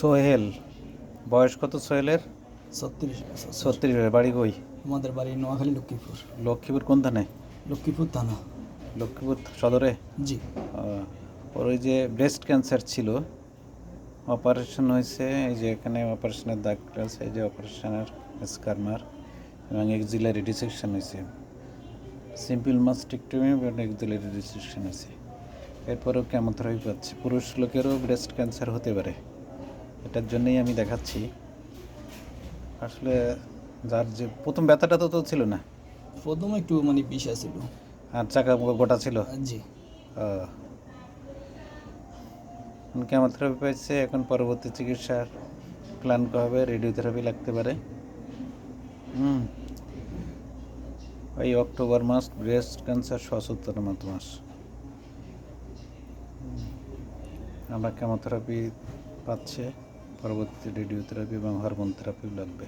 সোহেল, বয়স কত সোহেলের? 36 বছর। 36। বাড়ি কই? আমাদের বাড়ি নোয়াখালী, লক্ষ্মীপুর। লক্ষ্মীপুর কোন থানায়? লক্ষ্মীপুর থানা। লক্ষ্মীপুর সদরে? জি। ওর ওই যে ব্রেস্ট ক্যান্সার ছিল, অপারেশন হয়েছে, এই যে এখানে অপারেশনের দাগ আছে, এই যে অপারেশনের স্কারমার এবং এক্সিলারি ডিসেকশন হয়েছে, সিম্পল মাস্টেক্টমি এবং এক্সিলারি ডিসেকশন হয়েছে। এরপরেও কেমোথেরাপি পাচ্ছে। পুরুষ লোকেরও ব্রেস্ট ক্যান্সার হতে পারে, এটার জন্যই আমি দেখাচ্ছি। আসলে যার যে প্রথম ব্যথাটা তো ছিল না, প্রথমে একটু মানে বিষা ছিল। আর চাকা গোটা ছিল। জি। কেমোথেরাপি পাইছে, এখন পরবর্তী চিকিৎসার প্ল্যান হবে, রেডিওথেরাপি লাগতে পারে। এই অক্টোবর মাস ব্রেস্ট ক্যান্সার ৭৭তম মাস। আমরা কেমোথেরাপি পাচ্ছে, পরবর্তী রেডিওথেরাপি এবং হরমোন থেরাপিও লাগবে।